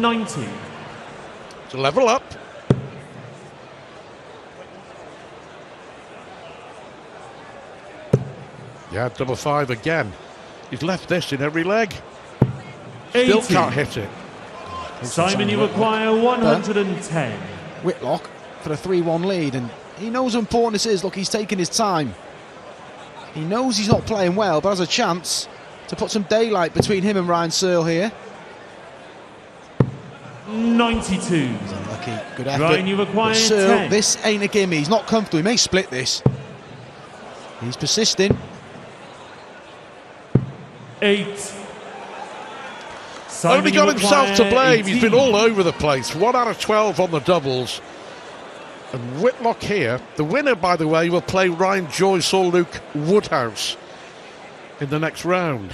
90. To level up. Yeah, double five again. He's left this in every leg. Still 80. can't hit it. Simon, you acquire 110. Whitlock for a 3-1 lead, and he knows how important this is. Look, he's taking his time. He knows he's not playing well, but has a chance to put some daylight between him and Ryan Searle here. 92. Unlucky, good effort. Ryan, you acquire Searle, 10. this ain't a gimme. He's not comfortable. He may split this. He's persisting. 8. Only got himself to blame. He's been all over the place. 1 out of 12 on the doubles. And Whitlock here, the winner, by the way, will play Ryan Joyce or Luke Woodhouse in the next round.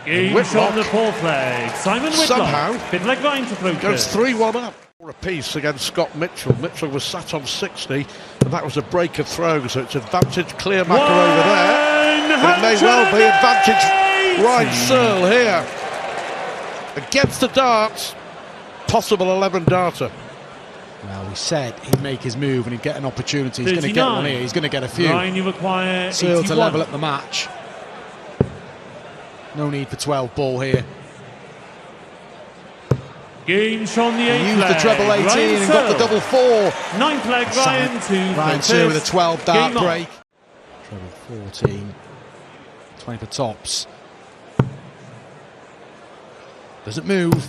Game on the fourth leg. Simon Whitlock. Somehow Bit like going to throw goes 3-1 up. A piece against Scott Mitchell. Mitchell was sat on 60, and that was a break of throw, so it's advantage Clearmaker over there. But it may well be advantage Ryan Searle here. Against the darts, possible 11 darter. Well, we said he'd make his move and he'd get an opportunity. He's going to get one here. He's going to get a few. Ryan, you acquire Searle to level up the match. No need for 12 ball here. Games on the 8th leg. Used the treble 18 and got the double 4. 9th leg, Ryan Searle with a 12 dart Game break. Treble 14. 20 for tops. Doesn't move.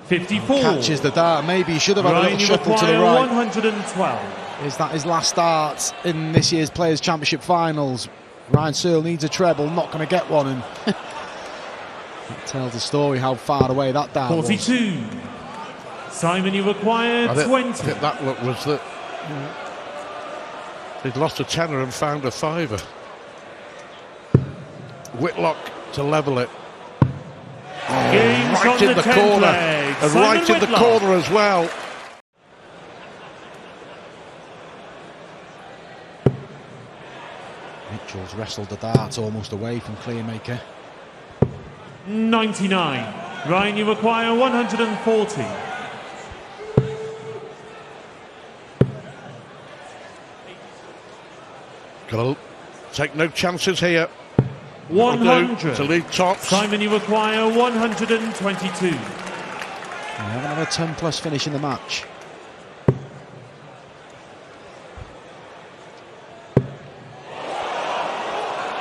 54. Catches the dart. Maybe he should have had Ryan, a little shuffle to the right. 112. Is that his last start in this year's Players Championship Finals? Ryan Searle needs a treble, not going to get one, and that tells the story how far away that dart 42. was. Simon, you acquire 20. I think that look was that he'd lost a tenner and found a fiver. Whitlock to level it. Right in the corner, and right in the corner as well. Mitchell's wrestled the darts almost away from Clearmaker. 99. Ryan, you acquire 140. Got to take no chances here. 100. To lead tops. Simon, you acquire 122. We have another 10 plus finish in the match.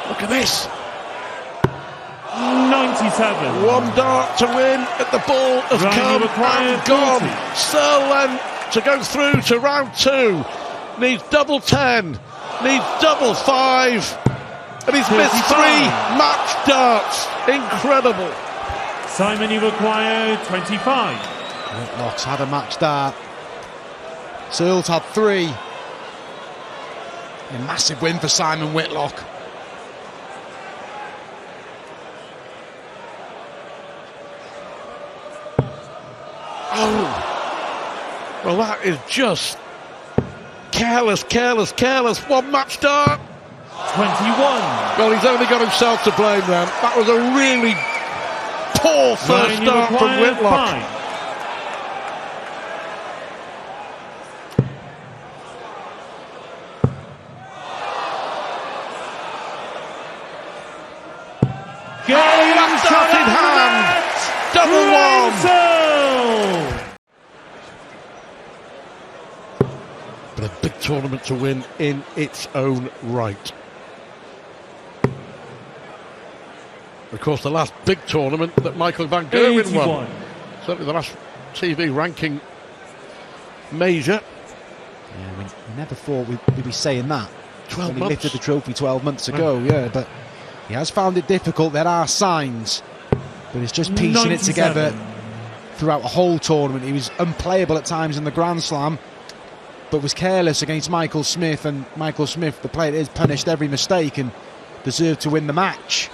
Look at this. 97. 1 dart to win at the ball has Ryan, come and gone. Searle then to go through to round 2. Needs double 10. Needs double 5. And he's 35. missed 3 match darts. Incredible. Simon, you acquire 25. Whitlock's had a match dart. Searle's had 3. A massive win for Simon Whitlock. Oh, well, that is just careless. 1 match dart. 21. Well, he's only got himself to blame then. That was a really poor first start from Whitlock. 5. Left dart in hand. Double 1. But a big tournament to win in its own right. Of course, the last big tournament that Michael van Gerwen won. Certainly the last TV ranking major. Yeah, we never thought we'd be saying that. 12 when months. He lifted the trophy 12 months ago, yeah, but he has found it difficult. There are signs, but it's just piecing 97. it together throughout the whole tournament. He was unplayable at times in the Grand Slam, but was careless against Michael Smith, and Michael Smith, the player that is, punished every mistake and deserved to win the match.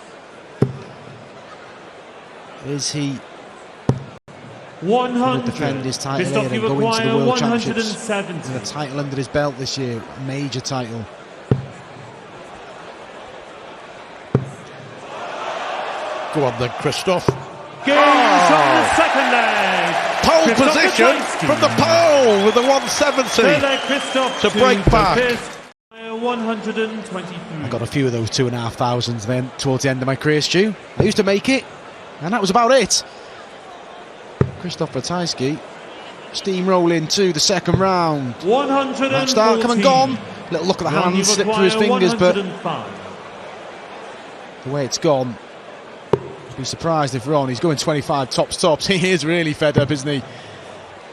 Is he 100. going to defend his title here and go into the World Championships with a title under his belt this year, a major title? Go on then, Christoph. Games on the second leg. pole position from the pole with the 170 to break back. 123. I got a few of those 2,500s then towards the end of my career, Stu. I used to make it, and that was about it. Krzysztof Ratajski steamrolling to the second round. 114. Match start, come and gone. Little look at the hands, slip through his fingers, but the way it's gone, I'd be surprised if Ron, he's going 25 tops. He is really fed up, isn't he?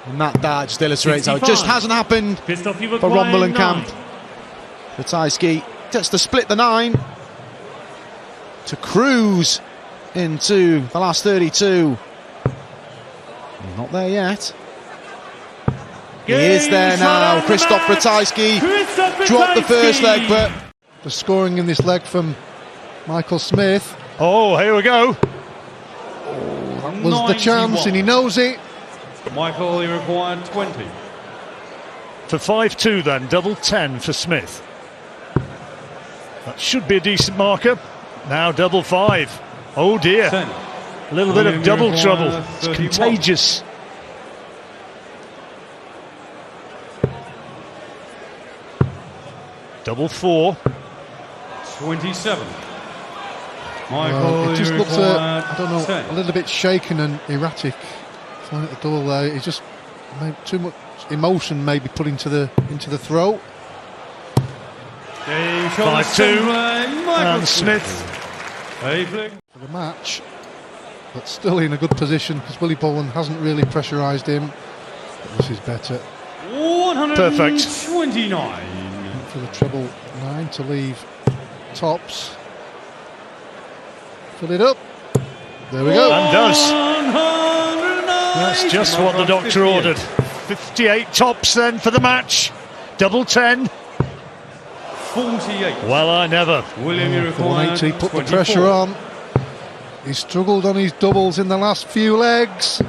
And that dart just illustrates 65. How it just hasn't happened for Ron Mullenkamp. Ratajski gets to split the 9 to cruise into the last 32. Not there yet. He is there now. Krzysztof Ratajski dropped the first leg, but the scoring in this leg from Michael Smith. Oh, here we go. Oh, that was the chance, and he knows it. Michael, he required 20. For 5-2 then, double 10 for Smith. That should be a decent marker. Now double 5. Oh dear. 10. A little bit of double trouble. It's 31. Contagious. Double 4. 27. Michael, It just looks, I don't know, 10. a little bit shaken and erratic. Flying at the double there. He's just too much emotion maybe put into the throat. 5-2. And Smith. For the match, but still in a good position because Willie Bowen hasn't really pressurised him. But this is better. 129. For the treble 9 to leave tops. Fill it up. There we go. And does. That's just what the doctor ordered. 58 tops then for the match. Double 10. 48. Well, I never. William, you For required 180, put 24. the pressure on. He struggled on his doubles in the last few legs.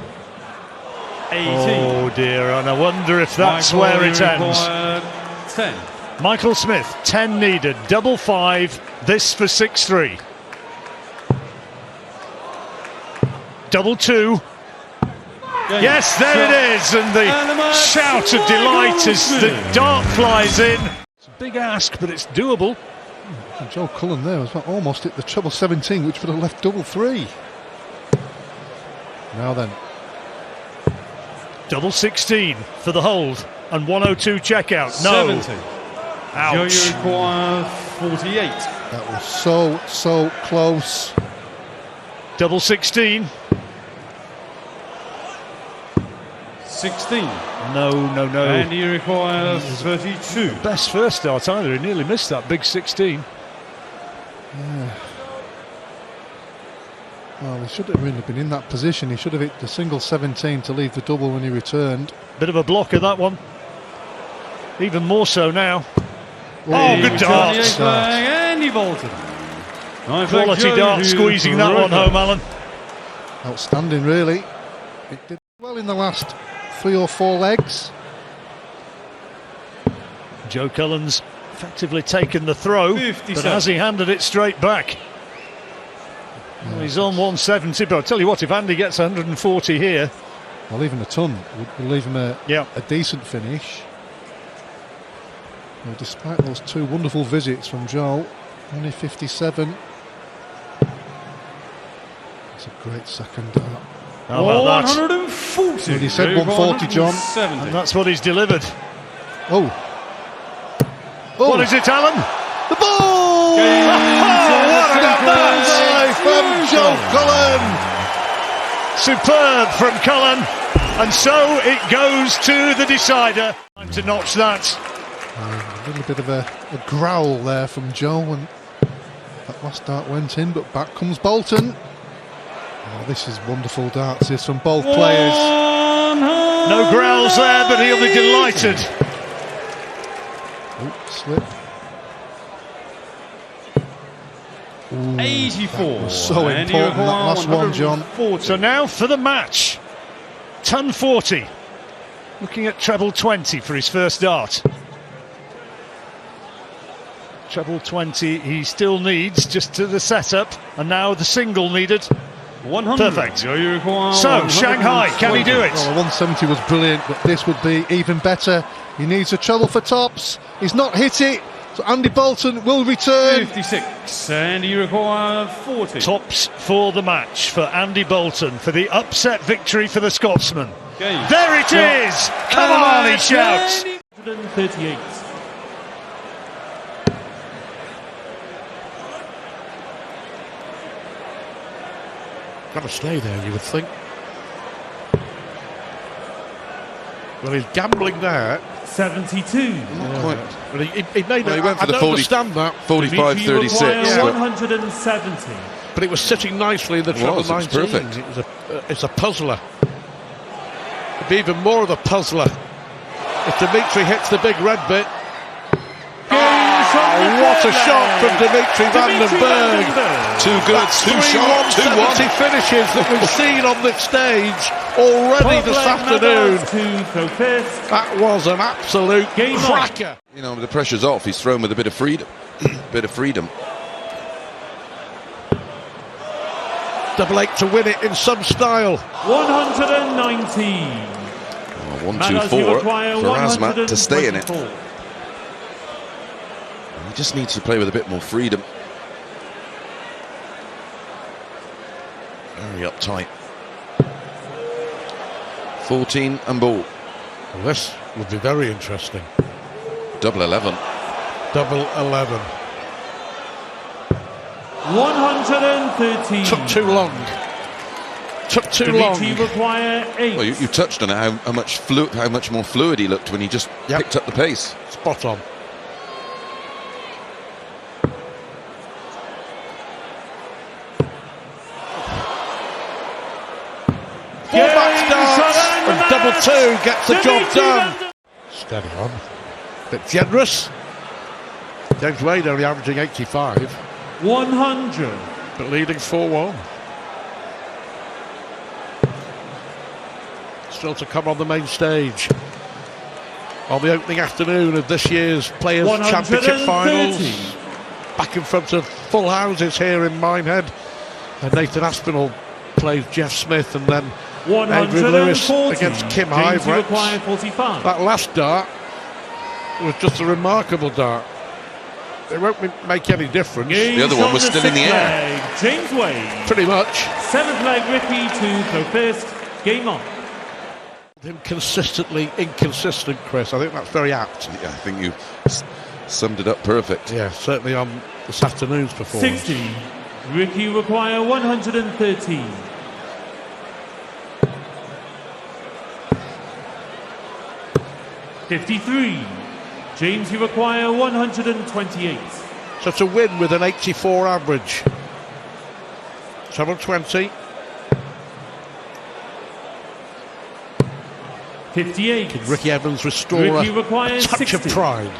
18. Oh dear, and I wonder if that's Michael, where you it ends. required 10. Michael Smith, 10 needed, double 5, this for 6-3. Double 2. Yes, there it is, and the shout of delight as the dart flies in. It's a big ask, but it's doable. And Joe Cullen there was almost hit the treble 17, which would have left double 3. Now then. Double 16 for the hold, and 102 checkout. No. 70. Ouch. Joe, you require 48. That was so close. Double 16. 16. No. And he requires 32. Best first start either. He nearly missed that big 16. Yeah. Well, he should have really been in that position. He should have hit the single 17 to leave the double when he returned. Bit of a blocker, that one. Even more so now. Oh, good dart. And he vaulted. Quality dart, squeezing that one home, Alan. Outstanding, really. It did well in the last 3 or 4 legs. Joe Cullen's effectively taken the throw, 57. but has he handed it straight back? Well, he's on 170, but I'll tell you what, if Andy gets 140 here... Well, even a ton would leave him a decent finish. Well, despite those 2 wonderful visits from Joe, only 57. It's a great second dart. How about that? 140. Well, he said 140, John. And that's what he's delivered. Oh. What is it, Alan? The ball! What about that? From Joe Cullen! Superb from Cullen. And so it goes to the decider. Time to notch that. A little bit of a growl there from Joe when that last dart went in, but back comes Bolton. Oh, this is wonderful darts this from both players. No growls there, but he'll be delighted. Slip. Ooh, 84. was so important, that last one, John. So now for the match. Ton 40. Looking at treble 20 for his first dart. Treble 20 he still needs just to the setup, and now the single needed. 100. Perfect. So you require So, Shanghai, can he do it? Well, the 170 was brilliant, but this would be even better. He needs a treble for tops. He's not hit it, so Andy Bolton will return. 56. And you require 40. Tops for the match for Andy Bolton for the upset victory for the Scotsman. Game. There it is! Come on, he shouts. 138. Got to stay there, you would think. Well, he's gambling there. 72. Not quite. But he made Well, he went for I the don't 40 understand that. 45, Dimitri 36. requires but 170. But it was sitting nicely in the treble was, it was 19. perfect. It's a puzzler. It'd be even more of a puzzler if Dimitri hits the big red bit. Oh, what a shot from Dimitri Vandenberg. Too good, That's too three sharp, 170 2-1. finishes that we've seen on this stage already this afternoon. To throw first. That was an absolute Game on. cracker. You know, the pressure's off. He's thrown with a bit of freedom. Double 8 to win it in some style. 119. 1-2-4 for Asmat to stay in it. He just needs to play with a bit more freedom. Very uptight. 14 and ball. Well, this would be very interesting. Double 11. Double 11. 113. Took too long. Took too long. Dimitri require 8. Well, you touched on it, how much more fluid he looked when he just picked up the pace. Spot on. Four back starts and double 2 gets the job done. Steady on. Bit generous. James Wade only averaging 85, 100. but leading 4-1. Still to come on the main stage on the opening afternoon of this year's Players Championship Finals. Back in front of full houses here in Minehead. And Nathan Aspinall plays Jeff Smith, and then Adrian Lewis 140 against Kim James Hybrex. require 45. That last dart was just a remarkable dart. It won't make any difference. Games The other one on was the still in the sixth air. leg. James Wade. Pretty much. 7th leg Ricky to throw first. Game on. Him consistently inconsistent, Chris. I think that's very apt. Yeah, I think you summed it up perfect. Yeah, certainly on this afternoon's performance. 60. Ricky require 113. 53. James, you require 128. So to win with an 84 average. Treble 20. 58. Can Ricky Evans restore Ricky a requires touch 60. of pride?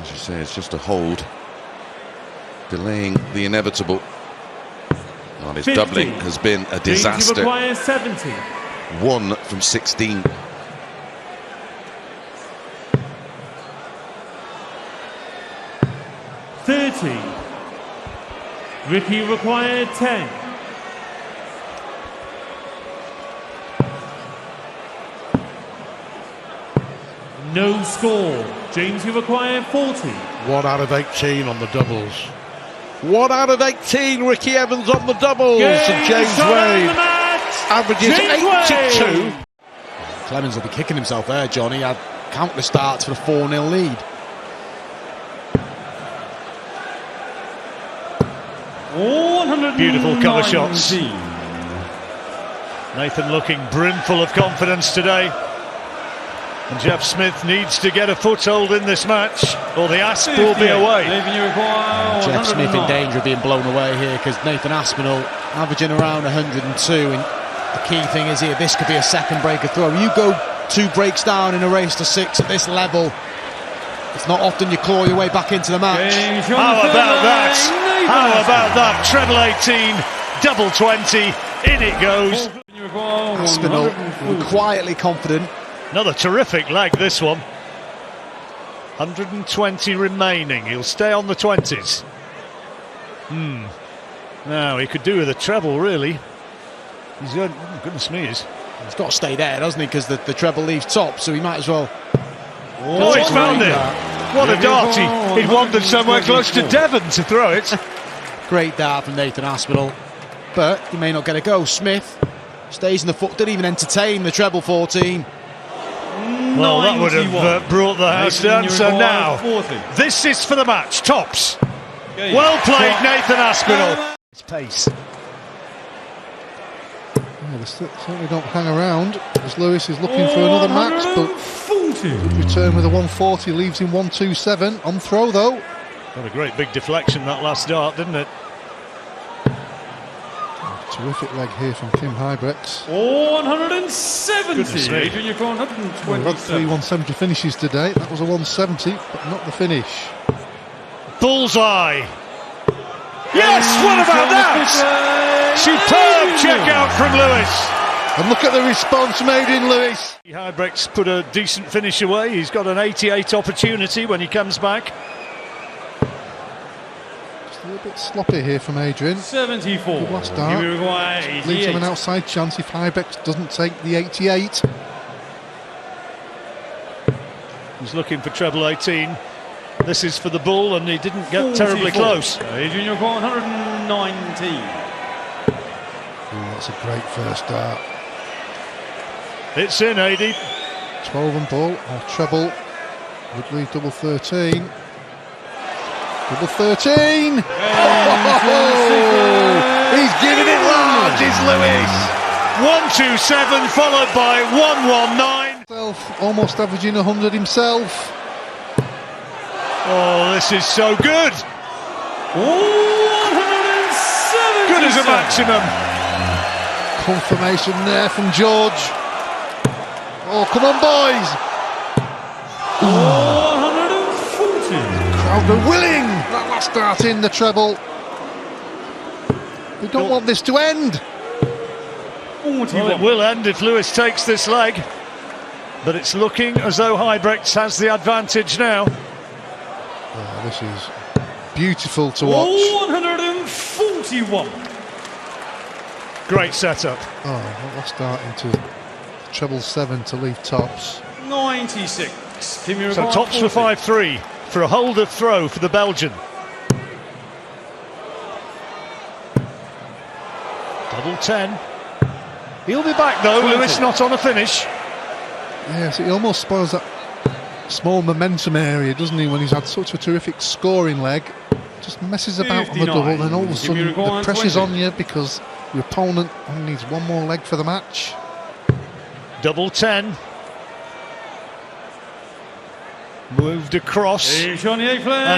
As you say, it's just a hold, delaying the inevitable. And his 50. doubling has been a James, you disaster. require 70. 1 from 16. Ricky required 10. No score. James, you require 40. 1 out of 18 on the doubles. 1 out of 18, Ricky Evans on the doubles. And James Wade averages James 82. Wade. Clemens will be kicking himself there, John. He had countless starts for a 4-0 lead. Beautiful cover shots. Nathan looking brimful of confidence today. And Jeff Smith needs to get a foothold in this match, or the Asp will be away. Jeff Smith in danger of being blown away here, because Nathan Aspinall averaging around 102. And the key thing is here, this could be a second breaker throw. You go 2 breaks down in a race to 6 at this level. It's not often you claw your way back into the match. How about that? How about that? Treble 18, double 20, in it goes. Aspinall quietly confident. Another terrific leg, this one. 120 remaining. He'll stay on the 20s. Now he could do with a treble, really. He's good. Oh, goodness me, he's got to stay there, doesn't he? Because the treble leaves top, so he might as well. Oh, he's found it. What a dart. He'd wandered somewhere close to Devon to throw it. Great dart from Nathan Aspinall, but he may not get a go. Smith stays in the foot, didn't even entertain the treble 14. Well, that would have brought the house down. So now, this is for the match. Tops. Well played, Nathan Aspinall. It's pace. Yeah, they certainly don't hang around as Lewis is looking for another match, but return with a 140 leaves him 127 on throw though. What a great big deflection that last dart, didn't it? Terrific leg here from Kim Hybrex. 170. Adrian, you've got 127. We've had 3 170 finishes today. That was a 170, but not the finish. Bullseye. Yes, what about that? Superb check out from Lewis. And look at the response made in Lewis. Hybrex put a decent finish away. He's got an 88 opportunity when he comes back. Just a little bit sloppy here from Adrian. 74. Good last dart. Leaves him an outside chance if Hybrex doesn't take the 88. He's looking for treble 18. This is for the bull, and he didn't get terribly close. Adrian, you've got 119. That's a great first dart. It's in, AD. 12 and bull, or treble, would leave double 13. Double 13! He's giving it large, is Lewis! 127 followed by 119. Almost averaging 100 himself. Oh, this is so good. 170. Good as a maximum. Confirmation there from George. Oh, come on, boys. 140. Crowd are willing. That last dart in the treble. We don't want this to end. 41. Well, it will end if Lewis takes this leg. But it's looking as though Hybrex has the advantage now. Oh, this is beautiful to watch. 141. Great setup. Oh, last dart into treble 7 to leave tops. 96. So tops for 5-3 for a hold of throw for the Belgian. Double 10. He'll be back though. 20. Lewis not on a finish. Yes, he almost spoils that small momentum area, doesn't he, when he's had such a terrific scoring leg. Just messes about on the double, and all of a sudden the pressure's on you because your opponent only needs one more leg for the match. Double 10. Moved across. And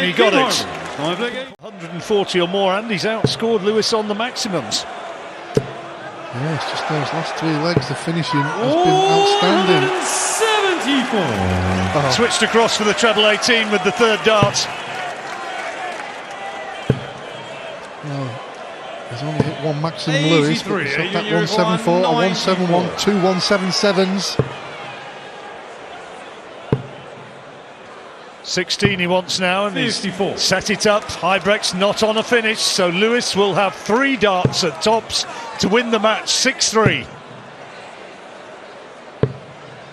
he got it. 140 or more, and he's outscored Lewis on the maximums. Yeah, it's just those last 3 legs, the finishing has been outstanding. 174. Switched across for the treble 18 with the third dart. Well, he's only hit one maximum Lewis, but he's got that 83. 174, a 171, 2 177s. 16 he wants now, and he's 54. set it up. Hybrex not on a finish, so Lewis will have 3 darts at tops to win the match 6-3.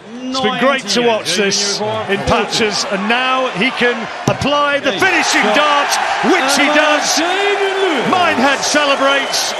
It's been great to watch this in patches, and now he can apply the finishing dart, which he does. Minehead celebrates.